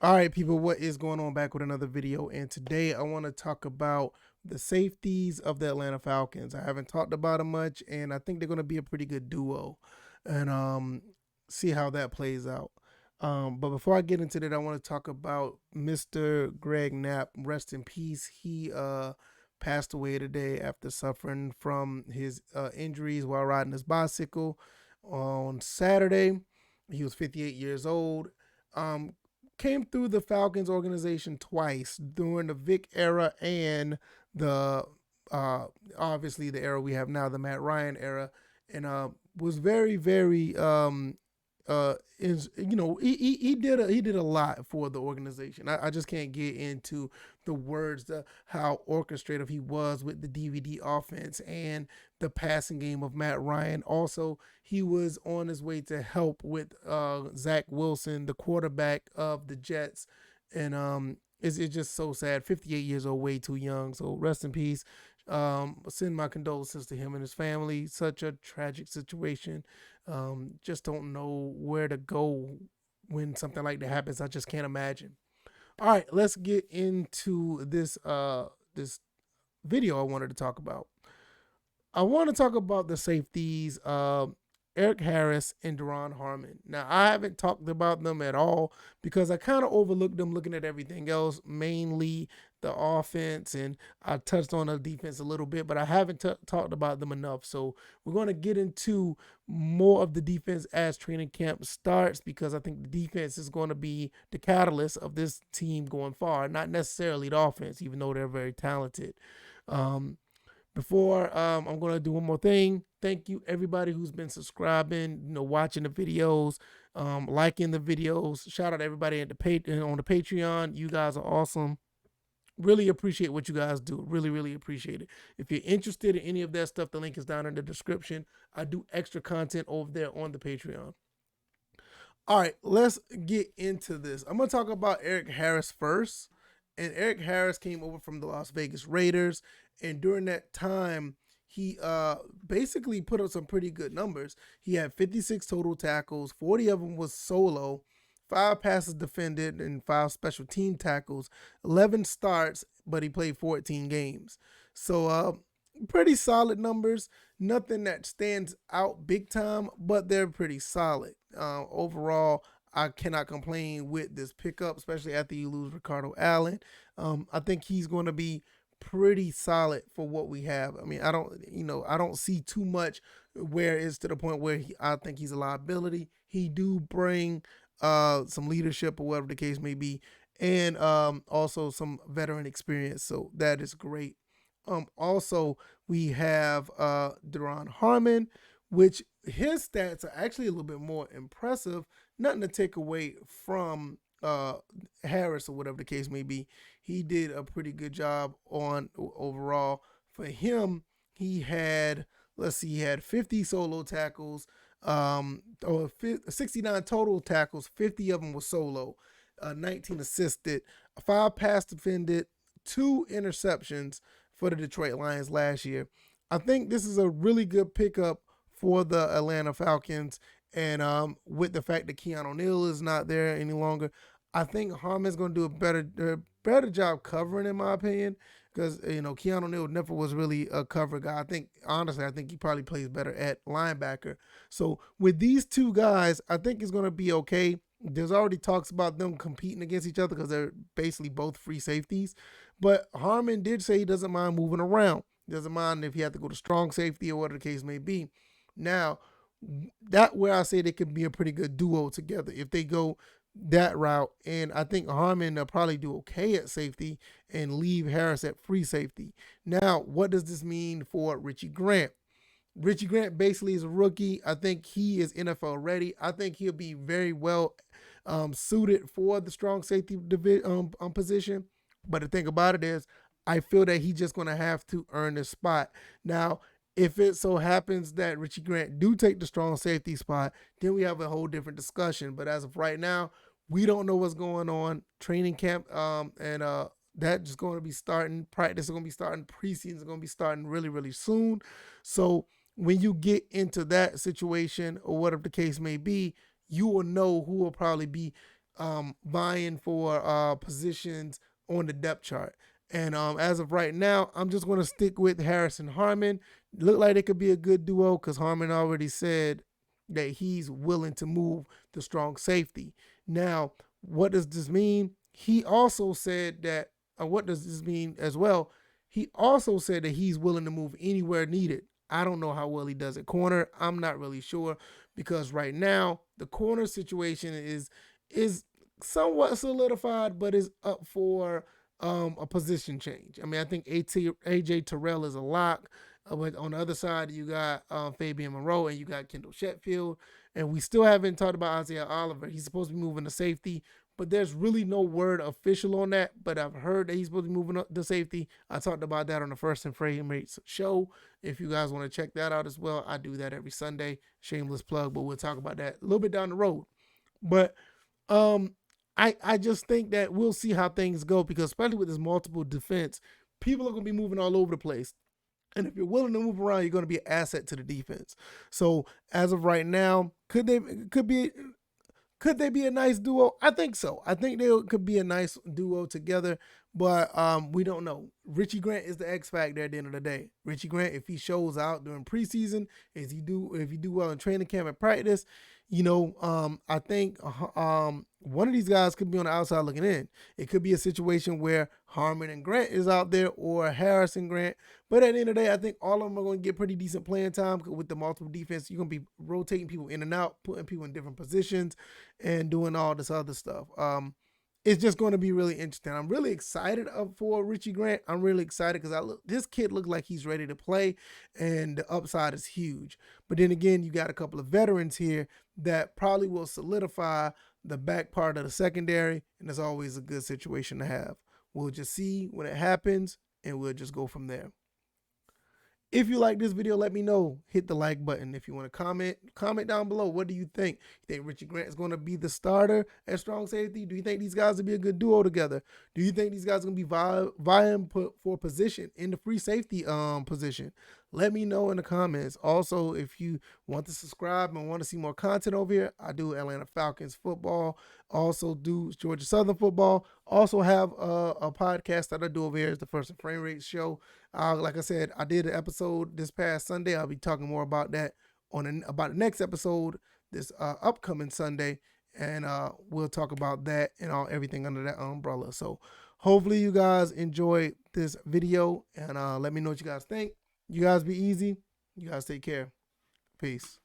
All right, people, what is going on? Back with another video, and today I want to talk about the safeties of the Atlanta Falcons. I haven't talked about them much, and I think they're going to be a pretty good duo, and see how that plays out. But before I get into that, I want to talk about Mr. Greg Knapp. Rest in peace. He passed away today after suffering from his injuries while riding his bicycle on Saturday. He was 58 years old. Um, Came through the Falcons organization twice during the Vic era and the uh, obviously the era we have now, the Matt Ryan era, and was very is he did a lot for the organization. I just can't get into the words how orchestrative he was with the DVD offense and the passing game of Matt Ryan. Also, he was on his way to help with Zach Wilson, the quarterback of the Jets, and it's just so sad. 58 years old, way too young. So rest in peace. Send my condolences to him and his family. Such a tragic situation. Just don't know where to go when something like that happens. I just can't imagine. All right, let's get into this video I wanted to talk about. I want to talk about the safeties, Erik Harris and Duron Harmon. Now, I haven't talked about them at all because I kind of overlooked them looking at everything else, mainly the offense, and I touched on the defense a little bit, but I haven't talked about them enough. So we're going to get into more of the defense as training camp starts because I think the defense is going to be the catalyst of this team going far, not necessarily the offense, even though they're very talented. Um, Before I'm gonna do one more thing. Thank you everybody who's been subscribing, watching the videos, liking the videos. Shout out to everybody at on the Patreon. You guys are awesome. Really appreciate what you guys do. Really appreciate it. If you're interested in any of that stuff, the link is down in the description. I do extra content over there on the Patreon. All right, let's get into this. I'm gonna talk about Erik Harris first. And Erik Harris came over from the Las Vegas Raiders, and during that time, he basically put up some pretty good numbers. He had 56 total tackles, 40 of them was solo, 5 passes defended, and 5 special team tackles, 11 starts, but he played 14 games. So pretty solid numbers. Nothing that stands out big time, but they're pretty solid. Overall, I cannot complain with this pickup, especially after you lose Ricardo Allen. I think he's going to be pretty solid for what we have. I mean, I don't see too much where it's to the point where I think he's a liability. He do bring some leadership or whatever the case may be, and also some veteran experience. So that is great. Also, we have Duron Harmon, which his stats are actually a little bit more impressive. Nothing to take away from Harris or whatever the case may be. He did a pretty good job on overall. For him, he had, let's see, he had 50 solo tackles, or 69 total tackles. 50 of them were solo, 19 assisted, 5 pass defended, 2 interceptions for the Detroit Lions last year. I think this is a really good pickup for the Atlanta Falcons. And with the fact that Keanu O'Neal is not there any longer, I think Harmon's going to do a better job covering, in my opinion, because Keanu O'Neal never was really a cover guy. I think he probably plays better at linebacker. So with these two guys, I think it's going to be okay. There's already talks about them competing against each other because they're basically both free safeties. But Harmon did say he doesn't mind moving around. He doesn't mind if he had to go to strong safety or whatever the case may be. Now, that where I say they could be a pretty good duo together if they go that route. And I think Harmon will probably do okay at safety and leave Harris at free safety. Now, what does this mean for Richie Grant? Richie Grant basically is a rookie. I think he is NFL ready. I think he'll be very well suited for the strong safety position. But the thing about it is, I feel that he's just going to have to earn his spot. Now, if it so happens that Richie Grant do take the strong safety spot, then we have a whole different discussion. But as of right now, we don't know what's going on. Training camp and that's just going to be starting. Practice is going to be starting. Preseason is going to be starting really soon. So when you get into that situation or whatever the case may be, you will know who will probably be vying for positions on the depth chart. And as of right now, I'm just going to stick with Harris and Harmon. Look like it could be a good duo because Harmon already said that he's willing to move to strong safety. Now, what does this mean? He also said that, what does this mean as well? He also said that he's willing to move anywhere needed. I don't know how well he does at corner. I'm not really sure because right now the corner situation is somewhat solidified, but is up for a position change. I mean, I think AJ Terrell is a lock. But on the other side, you got Fabian Moreau and you got Kendall Sheffield. And we still haven't talked about Isaiah Oliver. He's supposed to be moving to safety, but there's really no word official on that. But I've heard that he's supposed to be moving up to safety. I talked about that on the First and Frame Rates show. If you guys want to check that out as well, I do that every Sunday. Shameless plug, but we'll talk about that a little bit down the road. But I just think that we'll see how things go because especially with this multiple defense, people are going to be moving all over the place. And if you're willing to move around, you're going to be an asset to the defense. So as of right now, could they be a nice duo? I think so. I think they could be a nice duo together, but we don't know. Richie Grant is the X factor at the end of the day. Richie Grant, if he shows out during preseason, if he do well in training camp and practice, I think one of these guys could be on the outside looking in. It could be a situation where Harmon and Grant is out there or Harris and Grant. But at the end of the day, I think all of them are going to get pretty decent playing time with the multiple defense. You're going to be rotating people in and out, putting people in different positions, and doing all this other stuff. It's just going to be really interesting. I'm really excited for Richie Grant. I'm really excited because this kid looks like he's ready to play, and the upside is huge. But then again, you got a couple of veterans here that probably will solidify the back part of the secondary, and it's always a good situation to have. We'll just see when it happens, and we'll just go from there. If you like this video, let me know. Hit the like button. If you want to comment down below. What do you think? You think Richie Grant is going to be the starter at strong safety? Do you think these guys will be a good duo together? Do you think these guys are going to be vying for position in the free safety position? Let me know in the comments. Also, if you want to subscribe and want to see more content over here, I do Atlanta Falcons football. Also do Georgia Southern football. Also have a podcast that I do over here. It's the First and Frame Rate show. Like I said, I did an episode this past Sunday. I'll be talking more about that about the next episode this upcoming Sunday, and we'll talk about that and everything under that umbrella. So hopefully you guys enjoyed this video, and let me know what you guys think. You guys be easy. You guys take care. Peace.